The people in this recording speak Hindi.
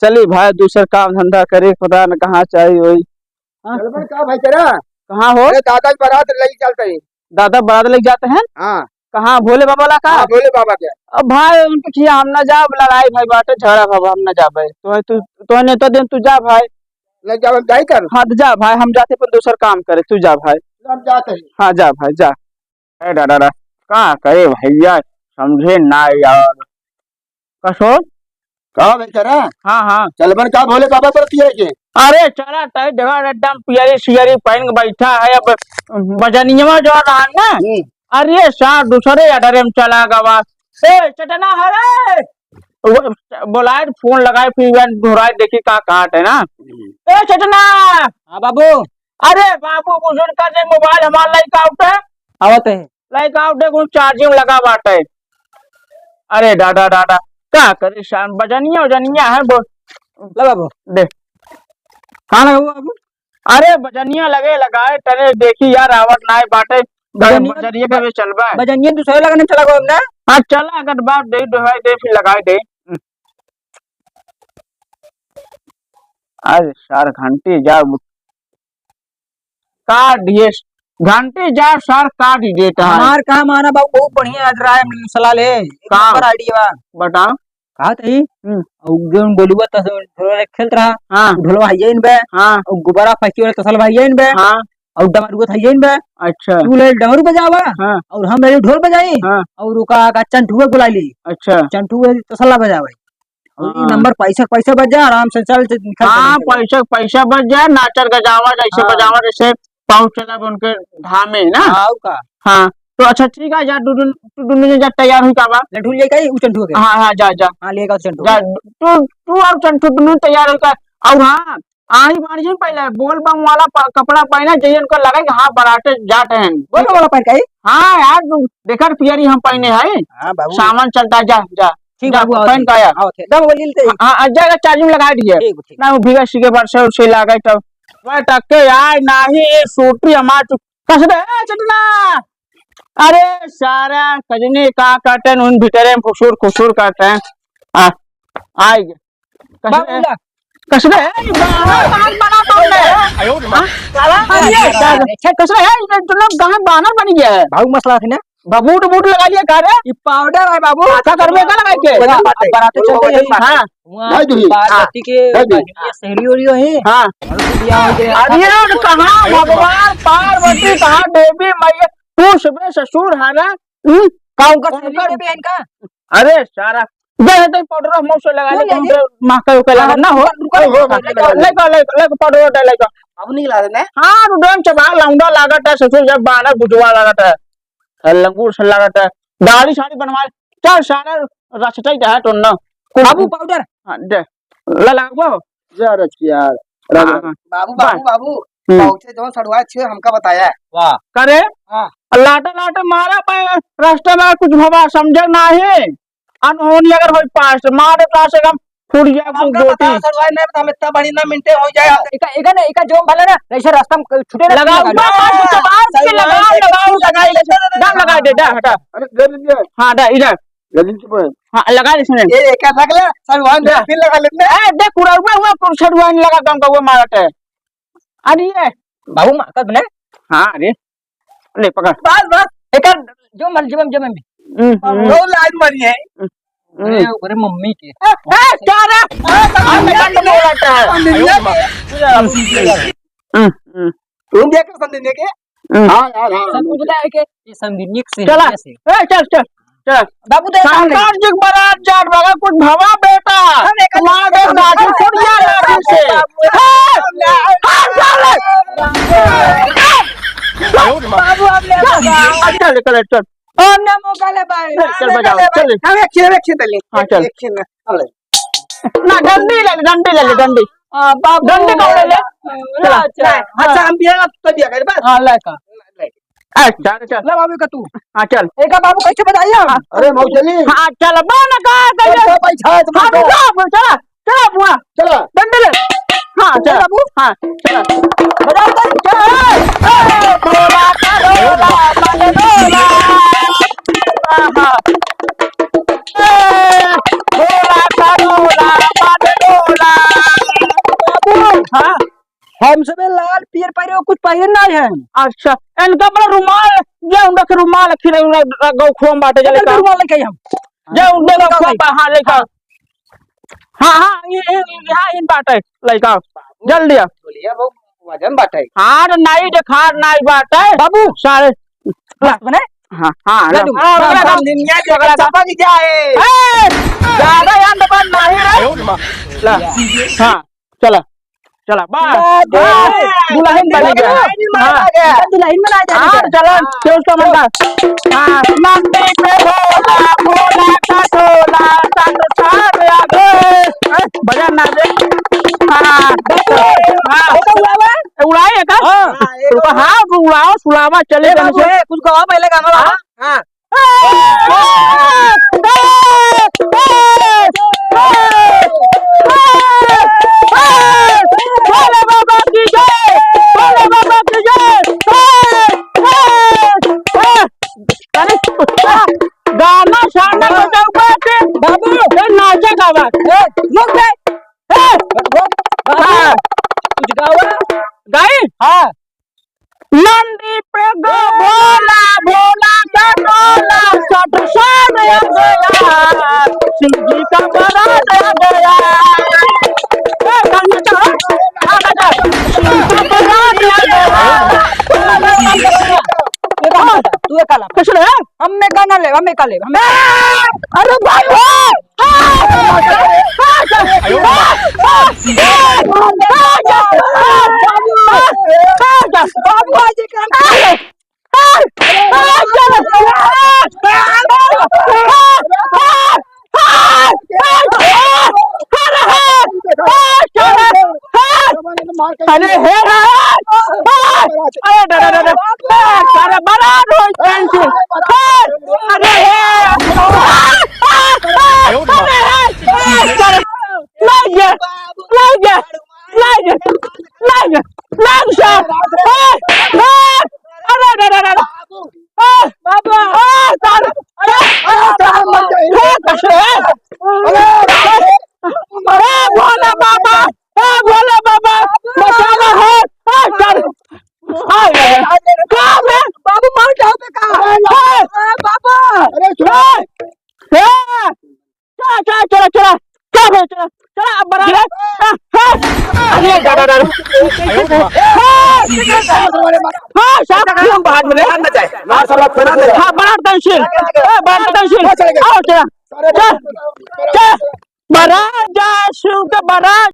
चली भाई दूसरा काम धंधा करे, खुदा न कहाँ चाहिए वही। का भाई तेरा कहाँ हो? दादा की बारात लगी चलते हैं। दादा बारात लेके जाते हैं? हाँ। कहाँ भोले बाबा ला का? भोले बाबा के। अब भाई उनके खिया हम ना जा, लड़ाई भाई बाटे झगड़ा बाबा हम ना जा भाई। तो ने तो दिन तू जा भाई। नहीं जा, हम जाई कर। हाँ तो जा भाई, हम जाते पर दूसरा काम करे, तू जा भाई। हम जाते हैं। हाँ जा भाई जा। अरे दादा कहाँ करे भैया, समझे ना यार। कसो कहा बेचारा? हाँ हाँ चल बन का भोले बाबा पर पिए के। अरे चला तय जगह एकदम पियरी सियरी पहन के बैठा है। अब बजनिया जो रहा ना, अरे सार दूसरे अडरे में चला गवा। ए चटना हरे बोलाए, फोन लगाए, फिर घुराए देखी का काट है ना। ए चटना। हाँ बाबू। अरे बाबू बुजुर्ग का जे मोबाइल हमारा लाइक आउट है, आवत है लाइक आउट है, कुछ चार्जिंग लगा बाटे। अरे दादा दादा क्या करे, शाम बजनिया वजनिया है वो बाबू दे खाना बाबू। अरे बजनिया लगे लगाए तने देखी यार, आवत ना बाटे बजनिया पे चलबा। बजनिया दूसरे लगाने चला गो हमने। हाँ चला अगर बात दे दवाई दे फिर लगाए दे। अरे सार घंटी जा काट दिए, घंटी जा सार काट देता है। हमार काम आना बाबू बहुत बढ़िया लग रहा है, सलाह ले काम आइडिया बताओ। कहा थी गेम बोलुआ थोड़ा खेलत रहा। हाँ ढोलवा हइयन बे। हाँ और गुब्बारा फेस्टिवल तसल हइयन बे। हाँ और डमरू हइयन बे। अच्छा तू ले डमरू बजावा। हाँ और हम मेरे ढोल बजाई। हाँ और का चंटुआ बुला ली। अच्छा चंटू तसला बजावे। और हाँ। नंबर पैसा बज जा, आराम से चल। हाँ पैसा बच जाए, नाचर गजावा जैसे हाँ। बजावा जैसे पाँव चला उनके धामे ना। हाँ का हाँ तो अच्छा ठीक है, जा दोनों जा तैयार हुई का बा। लड्डू लेके आई चंटू के। हाँ हाँ जा जा हाँ लेगा चंटू जा, तू और चंटू दोनों तैयार होकर। और हाँ आही बारी जी पहले बोल बम वाला कपड़ा पहना चाहिए, उनको लगा कि हाँ बराते जाते हैं। बोल वाला पहन के। हाँ यार देखा पियरी हम पहने है। हाँ बाबू सामान चलता जा जा ठीक जा, बाबू पहन का आया। दम बोलिलते। हाँ आ जाएगा, चार्जिंग लगा दिए ठीक ठीक। ना, वो भीगा सीगे बार से उसे लगा तब वह टक्के यार नाही सूटी हमार कस दे चटना। अरे सारा कजने का करते हैं उन भीतरे में खुशूर खुशूर करते हैं। आ आए कसरे बना तो कसरे है तुम गाँव बानर बन गया है। बाबू मसला थी ना, बबूट बूट लगा लिया घर है। ये पाउडर है बाबू। क्या करवे का लगा के बराते चलते हैं। हाँ वहाँ पार्वती के सहेली ओलियो है। हाँ अरे कहाँ भगवान पार्वती, कहाँ देवी मैया, तू सुबह ससुर है ना। बहन का। अरे सारा दे पाउडर मुंह से लगा ले, माका के लगा ना हो ले पाउडर डाल ले। अब नहीं ला देना। हाँ रुदन चबा लौंडा लागत है, ससुर जब बानर बुझवा लागत है, लंगूर से लागत है, दाढ़ी साड़ी बनवा चल सारा रचते है तो ना बाबू पाउडर। हाँ दे लगवा यार यार बाबू बाबू बाबू पहुंचे जो सड़वा छे हमका बताया। वाह करे हाँ लाटे लाटे मारा पाए रास्ते में कुछ भवा समझ ना है। अनहोनी अगर हो पास मारे पास एकदम फूट गया कुछ गोटी सड़वा नहीं बता, हम इतना बड़ी ना मिनटे हो जाए। एका जो भले ना ऐसे रास्ता में छूटे लगा लगा दे हटा। अरे हाँ डा इधर जल्दी से हाँ लगा दे सुने ये एक लग ले सड़वा ने फिर लगा लेते। ए देख पूरा हुआ कुरछड़वा नहीं लगा गम का वो मारत है। अरे ये बाबू माका बने। हाँ अरे ले पकड़ बस एका जो मर जम दो लाइन मरी है। अरे मम्मी के क्या रे बोलता है। तुम क्या कर संदेने के। हाँ यार हाँ सब कुछ बताया कि ये संदीप से चला चल बाबू दे सरकार जी बारात जाट बगा कुछ भवा बेटा तुम्हारे नाची छोड़िया लाठी से बाबू आप ले चल हमने मौका ले भाई चल बजाओ चल हम एक खेल ले। हाँ चल एक खेल ना डंडी ले डंडी बाबू डंडी कौन ले ले चला अच्छा हम बिया तो दिया कर बस। हां लाइका अच्छा चल ले बाबू का तू। हाँ चल एक बाबू कैसे बताइए। अरे मौसली हाँ चल बन का छात हाँ में रुको चला चला बुआ चला डंडे ले हाँ चला बाबू हाँ चला बजाओ तो चल भोला का ढोला बाजे ढोला हाँ भोला का ढोला बाजे ढोला बाबू हाँ हम सब लाल पीर पर कुछ पहन ना है अच्छा इनका बड़ा रुमाल ये उनका रुमाल खिले गौ खोम बाटे जले का रुमाल लेके हम ये उनके गौ खोम बा हाँ लेका हाँ हाँ ये यहाँ इन बाटे लेका जल्दी आ बोलिए वो वजन बाटे हार नाई दिखा नाई बाटे बाबू सारे बने हाँ हाँ हम दुनिया के चपक जाए ज्यादा याद बन नहीं रे ला हाँ चला चला बाय दुल्हन बन गया हाँ दुल्हन बना जा हाँ चला फिर उसका मन का हाँ नंदी पे भोला भोला का ढोला संसार आ गए बजा ना दे हाँ हाँ उड़ाए का हाँ उड़ाओ सुलावा चले बाबू कुछ गवा पहले गाना हाँ भोले बाबा की जय भोले बाबा की जय गाना शाना बजाओ बाटे बाबू ये नाचा गावा लोग गए कुछ गावा गाई हाँ नंदी पे गो भोला भोला का डोला सट साद आ गया शिव जी का बारात आ गया गाना चला गाना चला शिव का बारात आ गया तू एक काला किसने हमें गाना ले हमें काले हमें अरे भाई बाबू आज अरे हे अरे सारा बड़ा रोज पेंसिल अरे भोला बाबा भोला बाबा बचाना है चल बाबू मार जाओ पे कहा बाबा अरे चला चला चला चला चला चला अब बड़ा अरे दादा हाँ साथ क्यों बाहर में ना सब फैला दे हाँ बड़ा तंशील आओ चला चल चल बड़ा जा शिव का बड़ा